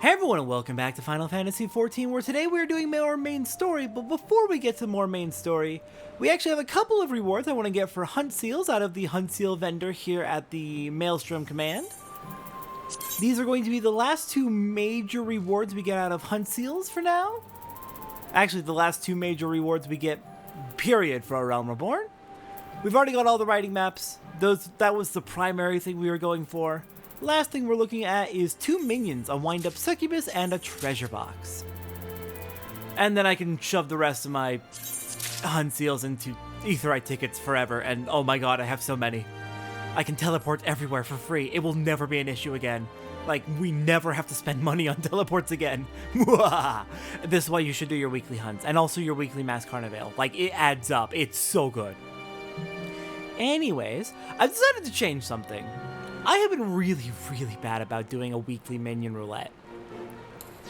Hey everyone, and welcome back to Final Fantasy XIV, where today we're doing more main story, but before we get to more main story, we actually have a couple of rewards I want to get for hunt seals out of the hunt seal vendor here at the Maelstrom Command. These are going to be the last two major rewards we get out of hunt seals for now. Actually, the last two major rewards we get, period, for our Realm Reborn. We've already got all the riding maps. That was the primary thing we were going for. Last thing we're looking at is 2 minions, a wind-up succubus, and a treasure box. And then I can shove the rest of my hunt seals into Aetheryte tickets forever, and oh my god, I have so many. I can teleport everywhere for free. It will never be an issue again. Like, we never have to spend money on teleports again. This is why you should do your weekly hunts, and also your weekly Mass Carnival. Like, it adds up. It's so good. Anyways, I've decided to change something. I have been really bad about doing a weekly minion roulette.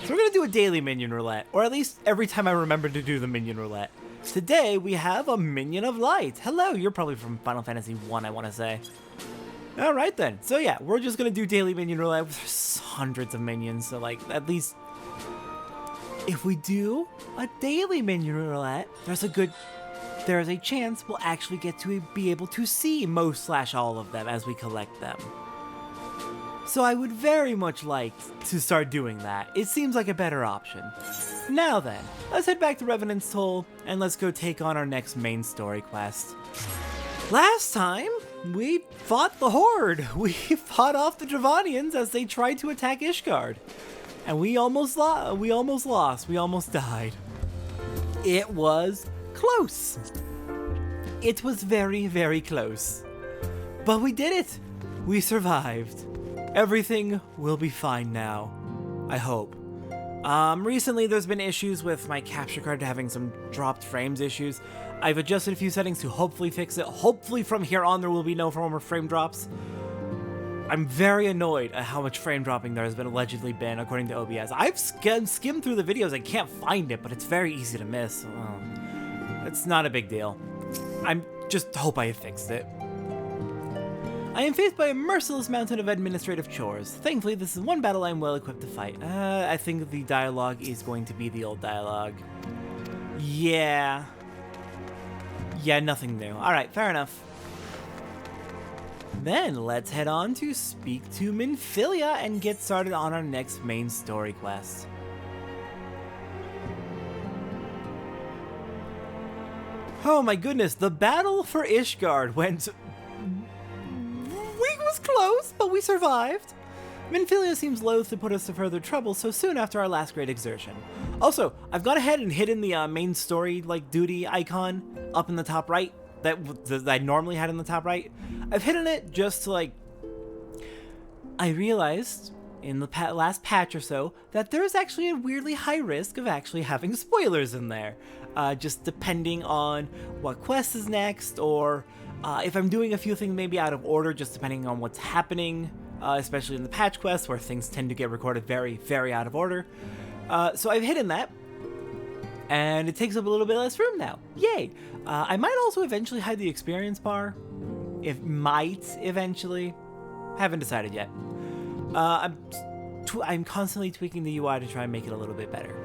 So we're going to do a daily minion roulette, or at least every time I remember to do the minion roulette. Today, we have a Minion of Light. Hello, you're probably from Final Fantasy I want to say. Alright then. So yeah, we're just going to do daily minion roulette. There's hundreds of minions, so like, at least if we do a daily minion roulette, there's a chance we'll actually get to be able to see most/all of them as we collect them. So I would very much like to start doing that. It seems like a better option. Now then, let's head back to Revenant's Toll, and let's go take on our next main story quest. Last time, we fought the Horde. We fought off the Dravanians as they tried to attack Ishgard. And we almost lost. We almost died. It was close. It was very close. But we did it. We survived. Everything will be fine now. I hope. Recently there's been issues with my capture card having some dropped frames issues. I've adjusted a few settings to hopefully fix it. Hopefully from here on there will be no more frame drops. I'm very annoyed at how much frame dropping there has been allegedly been according to OBS. I've skimmed through the videos and can't find it, but it's very easy to miss. It's not a big deal. I just hope I have fixed it. I am faced by a merciless mountain of administrative chores. Thankfully, this is one battle I am well equipped to fight. I think the dialogue is going to be the old dialogue. Yeah, nothing new. Alright, fair enough. Then, let's head on to speak to Minfilia and get started on our next main story quest. Oh my goodness, the battle for Ishgard went... We was close, but we survived. Minfilia seems loath to put us to further trouble so soon after our last great exertion. Also, I've gone ahead and hidden the main story, like, duty icon up in the top right that I normally had in the top right. I've hidden it just to, like... I realized in the last patch or so that there is actually a weirdly high risk of actually having spoilers in there. Just depending on what quest is next, or if I'm doing a few things maybe out of order, just depending on what's happening, especially in the patch quests where things tend to get recorded very out of order. So I've hidden that, and it takes up a little bit less room now. Yay! I might also eventually hide the experience bar. Eventually. Haven't decided yet. I'm constantly tweaking the UI to try and make it a little bit better.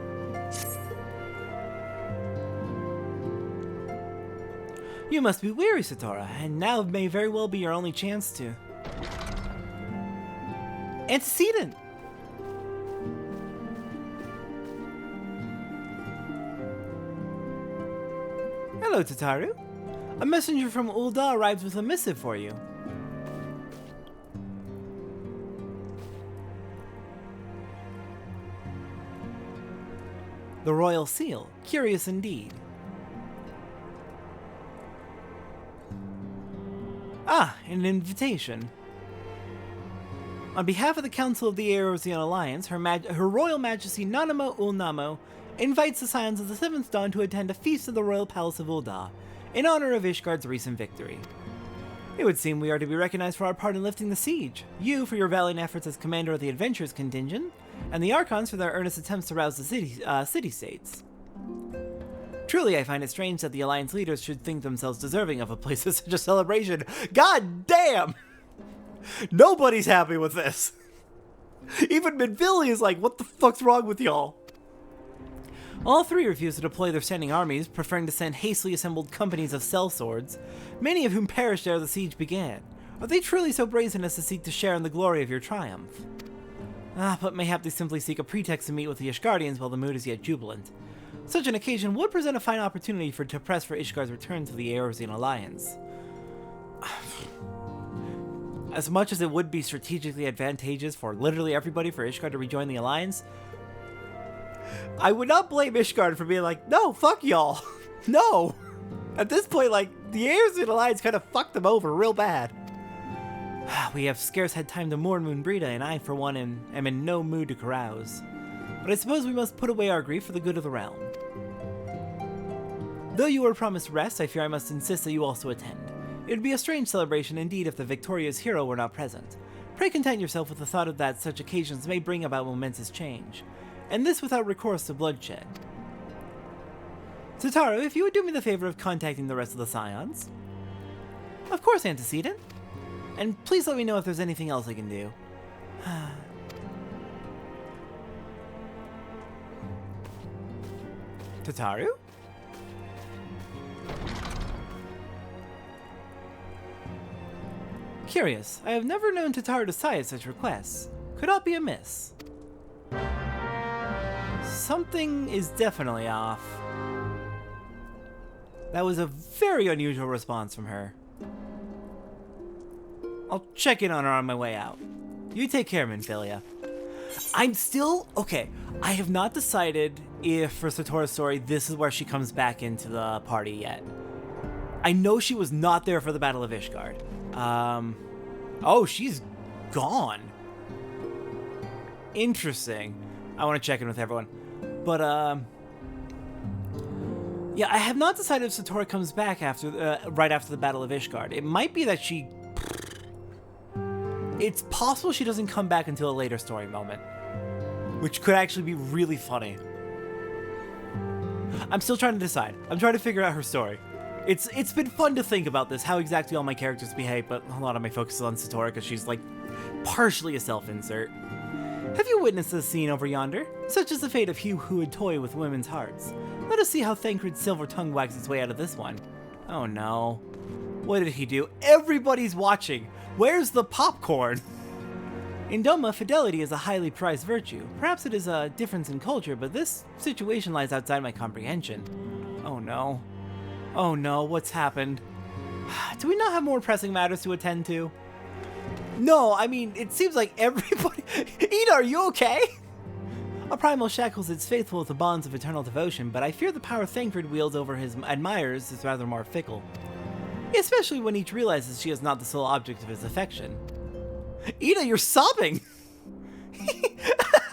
You must be weary, Satora, and now may very well be your only chance to... Antecedent! Hello, Tataru. A messenger from Ul'dah arrives with a missive for you. The Royal Seal. Curious indeed. Ah, an invitation. On behalf of the Council of the Eorzean Alliance, Her Royal Majesty Nanamo Ul'Namo invites the Scions of the Seventh Dawn to attend a feast at the Royal Palace of Ul'dah, in honor of Ishgard's recent victory. It would seem we are to be recognized for our part in lifting the siege, you for your valiant efforts as commander of the Adventurers contingent, and the Archons for their earnest attempts to rouse the city-states. Truly, I find it strange that the Alliance leaders should think themselves deserving of a place of such a celebration. God damn! Nobody's happy with this. Even Midvilli is like, what the fuck's wrong with y'all? All three refused to deploy their standing armies, preferring to send hastily assembled companies of sellswords, many of whom perished ere the siege began. Are they truly so brazen as to seek to share in the glory of your triumph? But mayhap they simply seek a pretext to meet with the Ishgardians while the mood is yet jubilant. Such an occasion would present a fine opportunity to press for Ishgar's return to the Eorzean alliance. As much as it would be strategically advantageous for literally everybody for Ishgard to rejoin the alliance, I would not blame Ishgard for being like, no, fuck y'all. No. At this point, like, the Eorzean alliance kind of fucked them over real bad. We have scarce had time to mourn Moonbrita, and I, for one, am in no mood to carouse. But I suppose we must put away our grief for the good of the realm. Though you were promised rest, I fear I must insist that you also attend. It would be a strange celebration indeed if the victorious hero were not present. Pray content yourself with the thought of that such occasions may bring about momentous change, and this without recourse to bloodshed. Tataru, if you would do me the favor of contacting the rest of the Scions. Of course, Antecedent. And please let me know if there's anything else I can do. Tataru? Curious. I have never known Tataru to sigh at such requests. Could aught be amiss? Something is definitely off. That was a very unusual response from her. I'll check in on her on my way out. You take care, Minfilia. I'm still... Okay, I have not decided if, for Satora's story, this is where she comes back into the party yet. I know she was not there for the Battle of Ishgard. Oh, she's gone. Interesting. I want to check in with everyone. But, yeah, I have not decided if Satora comes back after, right after the Battle of Ishgard. It might be that she... It's possible she doesn't come back until a later story moment, which could actually be really funny. I'm still trying to decide. I'm trying to figure out her story. It's been fun to think about this, how exactly all my characters behave, but a lot of my focus is on Satora because she's, like, partially a self-insert. Have you witnessed the scene over yonder? Such is the fate of he who would toy with women's hearts. Let us see how Thancred's silver tongue wags its way out of this one. Oh no. What did he do? Everybody's watching! Where's the popcorn? In Doma, fidelity is a highly prized virtue. Perhaps it is a difference in culture, but this situation lies outside my comprehension. Oh no. Oh no, what's happened? Do we not have more pressing matters to attend to? No, I mean, it seems like everybody... Ida, are you okay? A primal shackles its faithful with the bonds of eternal devotion, but I fear the power Thancred wields over his admirers is rather more fickle. Especially when each realizes she is not the sole object of his affection. Ida, you're sobbing!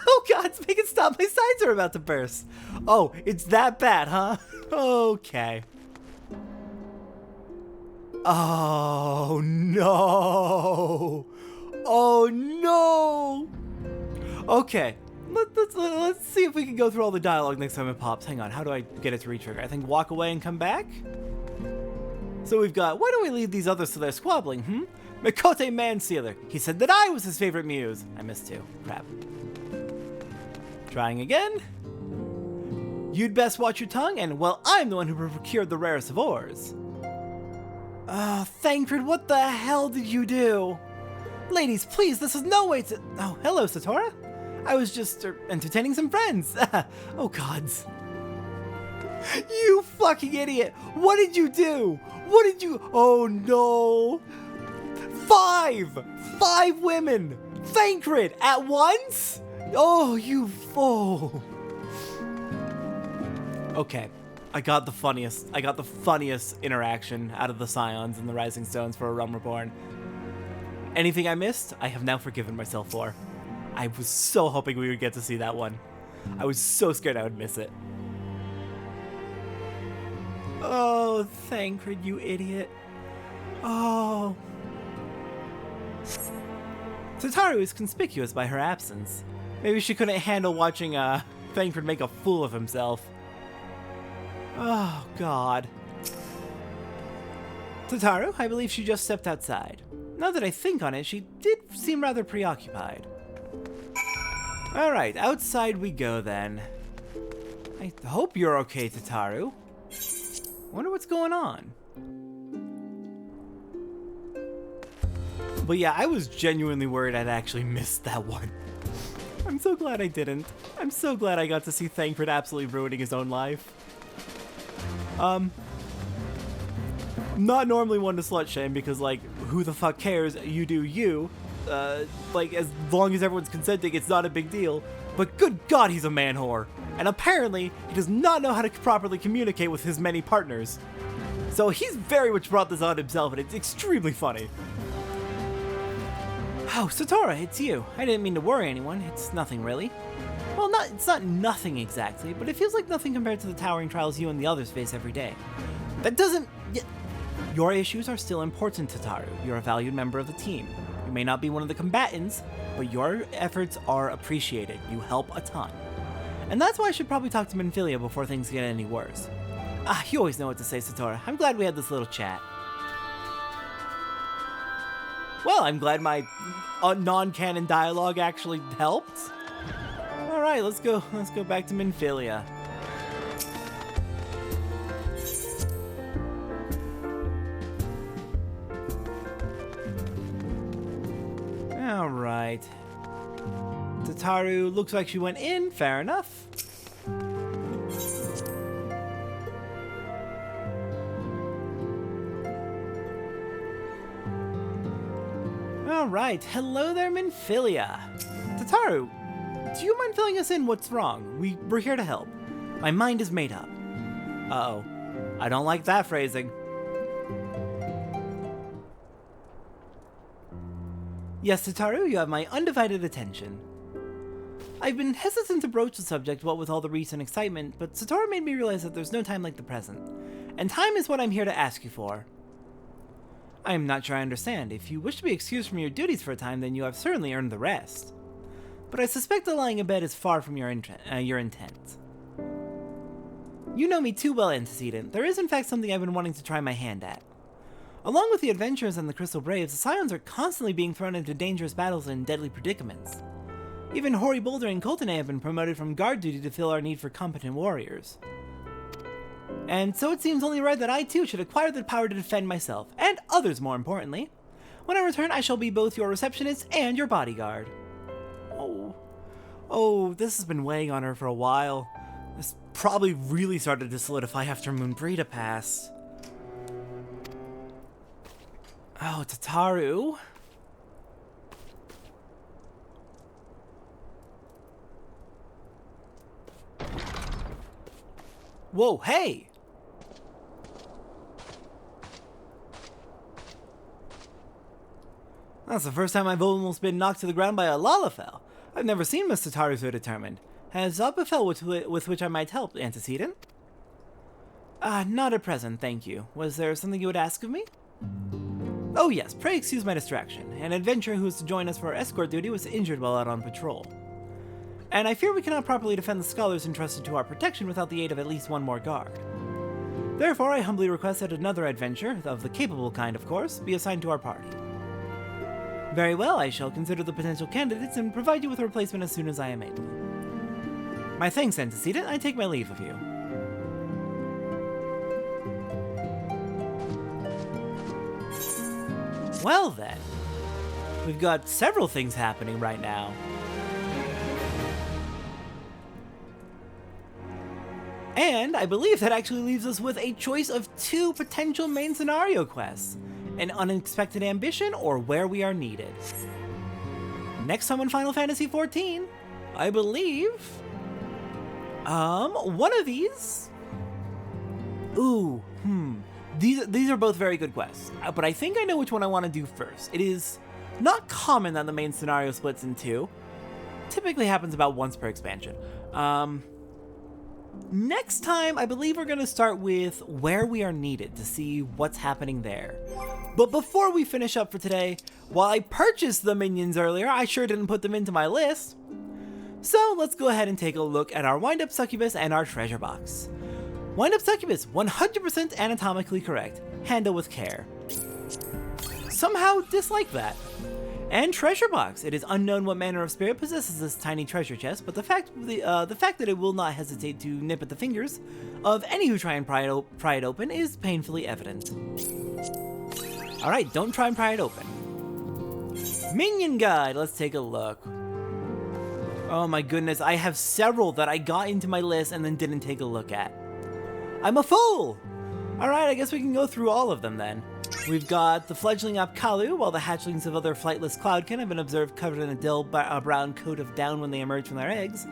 Oh god, make it stop, my sides are about to burst. Oh, it's that bad, huh? Okay. Oh no! Oh no! Okay, let's see if we can go through all the dialogue next time it pops. Hang on, how do I get it to retrigger? I think walk away and come back? So we've got, why don't we leave these others to their squabbling, Mikote Mansealer. He said that I was his favorite muse. I missed two. Crap. Trying again. You'd best watch your tongue, and, well, I'm the one who procured the rarest of ores. Thancred, what the hell did you do? Ladies, please, this is no way to... Oh, hello, Satora. I was just entertaining some friends. Oh, gods. You fucking idiot. What did you do? What did you... Oh, no. 5 women. Thancred at once? Oh, you fool. Okay. I got the funniest interaction out of the Scions and the Rising Stones for A Realm Reborn. Anything I missed, I have now forgiven myself for. I was so hoping we would get to see that one. I was so scared I would miss it. Oh, Thancred, you idiot. Oh. Tataru is conspicuous by her absence. Maybe she couldn't handle watching Thancred make a fool of himself. Oh, God. Tataru, I believe she just stepped outside. Now that I think on it, she did seem rather preoccupied. Alright, outside we go then. I hope you're okay, Tataru. Wonder what's going on. But yeah, I was genuinely worried I'd actually missed that one. I'm so glad I didn't. I'm so glad I got to see Thancred absolutely ruining his own life. Not normally one to slut shame because, like, who the fuck cares? You do you. Like, as long as everyone's consenting, it's not a big deal. But good God, he's a man whore. And apparently, he does not know how to properly communicate with his many partners. So he's very much brought this on himself, and it's extremely funny. Oh, Satora, it's you. I didn't mean to worry anyone. It's nothing really. Well, it's not nothing exactly, but it feels like nothing compared to the towering trials you and the others face every day. That doesn't... Your issues are still important, Tataru. You're a valued member of the team. You may not be one of the combatants, but your efforts are appreciated. You help a ton. And that's why I should probably talk to Minfilia before things get any worse. You always know what to say, Satora. I'm glad we had this little chat. Well, I'm glad my non-canon dialogue actually helped. All right, let's go back to Minfilia. All right. Tataru looks like she went in. Fair enough. Alright, hello there, Minfilia. Tataru, do you mind filling us in what's wrong? We're here to help. My mind is made up. Uh-oh. I don't like that phrasing. Yes, Tataru, you have my undivided attention. I've been hesitant to broach the subject, what with all the recent excitement, but Satora made me realize that there's no time like the present. And time is what I'm here to ask you for. I am not sure I understand. If you wish to be excused from your duties for a time, then you have certainly earned the rest. But I suspect that lying in bed is far from your intent. You know me too well, Antecedent. There is in fact something I've been wanting to try my hand at. Along with the Adventurers and the Crystal Braves, the Scions are constantly being thrown into dangerous battles and deadly predicaments. Even Hori Boulder and Coltonay have been promoted from guard duty to fill our need for competent warriors. And so it seems only right that I too should acquire the power to defend myself, and others more importantly. When I return, I shall be both your receptionist and your bodyguard. Oh, this has been weighing on her for a while. This probably really started to solidify after Moonbrita passed. Oh, Tataru. Whoa, hey! That's the first time I've almost been knocked to the ground by a Lalafell. I've never seen Miss Tataru so determined. Has aught befell with which I might help, Antecedent? Not at present, thank you. Was there something you would ask of me? Oh yes, pray excuse my distraction. An adventurer who is to join us for escort duty was injured while out on patrol. And I fear we cannot properly defend the scholars entrusted to our protection without the aid of at least one more guard. Therefore, I humbly request that another adventurer, of the capable kind of course, be assigned to our party. Very well, I shall consider the potential candidates and provide you with a replacement as soon as I am able. My thanks, Antecedent. I take my leave of you. Well then, we've got several things happening right now. And I believe that actually leaves us with a choice of two potential main scenario quests. An unexpected ambition or where we are needed. Next time on Final Fantasy XIV, I believe, one of these. These are both very good quests, but I think I know which one I want to do first. It is not common that the main scenario splits in two. Typically happens about once per expansion. Next time, I believe we're going to start with where we are needed to see what's happening there. But before we finish up for today, while I purchased the minions earlier, I sure didn't put them into my list. So let's go ahead and take a look at our Wind-Up Succubus and our treasure box. Wind-Up Succubus, 100% anatomically correct. Handle with care. Somehow dislike that. And treasure box. It is unknown what manner of spirit possesses this tiny treasure chest, but the fact that it will not hesitate to nip at the fingers of any who try and pry it open is painfully evident. Alright, don't try and pry it open. Minion guide, let's take a look. Oh my goodness, I have several that I got into my list and then didn't take a look at. I'm a fool! Alright, I guess we can go through all of them then. We've got the fledgling Apkalu, while the hatchlings of other flightless cloudkin have been observed covered in a dull brown coat of down when they emerge from their eggs.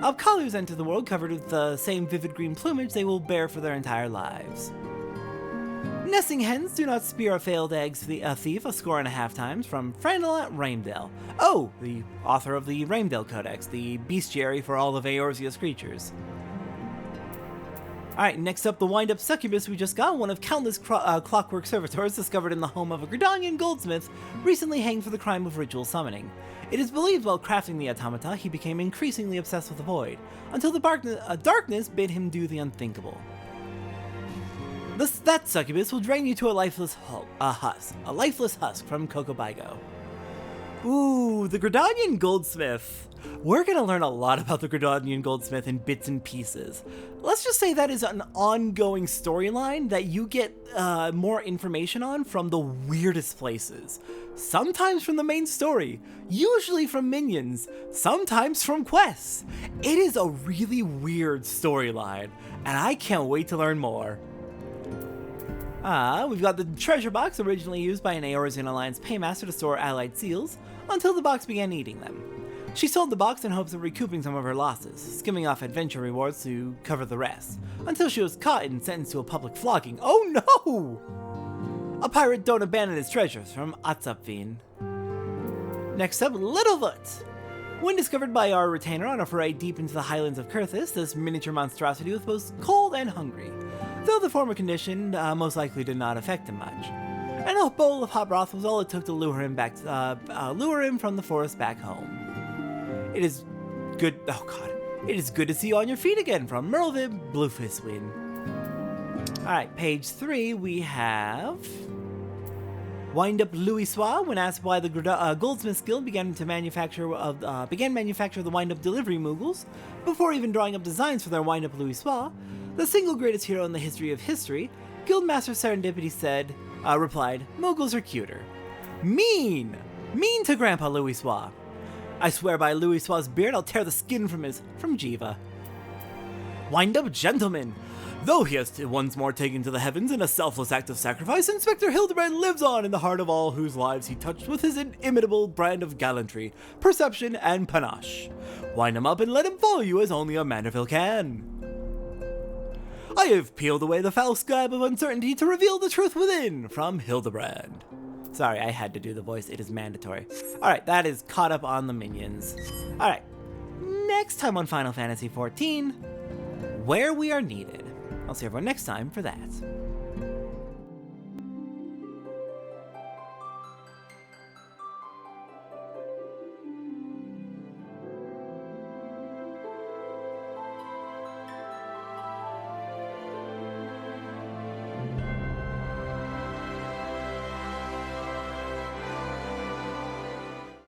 Apkalus enter the world covered with the same vivid green plumage they will bear for their entire lives. Nesting hens do not spear a failed eggs a thief 1.5 times, from Frandal Raimdale. Oh, the author of the Raimdale Codex, the bestiary for all of Eorzea's creatures. Alright, next up, the wind-up succubus we just got, one of countless clockwork servitors discovered in the home of a Gridanian goldsmith, recently hanged for the crime of ritual summoning. It is believed while crafting the automata, he became increasingly obsessed with the void, until the darkness bid him do the unthinkable. That succubus will drain you to a lifeless husk from Kokobaigo. Ooh, the Gridanian goldsmith. We're gonna learn a lot about the Gridanian goldsmith in bits and pieces. Let's just say that is an ongoing storyline that you get more information on from the weirdest places. Sometimes from the main story, usually from minions, sometimes from quests. It is a really weird storyline, and I can't wait to learn more. We've got the treasure box, originally used by an Eorzean Alliance paymaster to store allied seals, until the box began eating them. She sold the box in hopes of recouping some of her losses, skimming off adventure rewards to cover the rest, until she was caught and sentenced to a public flogging. Oh no! A pirate don't abandon his treasures, from Atzapvin. Next up, Littlefoot. When discovered by our retainer on a foray deep into the highlands of Kurthis, this miniature monstrosity was both cold and hungry, though the former condition most likely did not affect him much. And a bowl of hot broth was all it took to lure him from the forest back home. It is good. Oh god, it is good to see you on your feet again, from Merlvib Bluefistwin. All right, page 3. We have Wind-up Louisoix, when asked why the Goldsmiths Guild began manufacture the wind-up delivery Moogles, before even drawing up designs for their Wind-up Louisoix, the single greatest hero in the history of history, Guildmaster Serendipity replied, "Moogles are cuter." Mean to Grandpa Louisoix. I swear by Louisoix's beard I'll tear the skin from Jiva. Wind-up Gentleman. Though he has once more taken to the heavens in a selfless act of sacrifice, Inspector Hildebrand lives on in the heart of all whose lives he touched with his inimitable brand of gallantry, perception, and panache. Wind him up and let him follow you as only a Manderville can. I have peeled away the foul scab of uncertainty to reveal the truth within, from Hildebrand. Sorry, I had to do the voice. It is mandatory. Alright, that is caught up on the minions. Alright, next time on Final Fantasy XIV, where we are needed. I'll see everyone next time for that.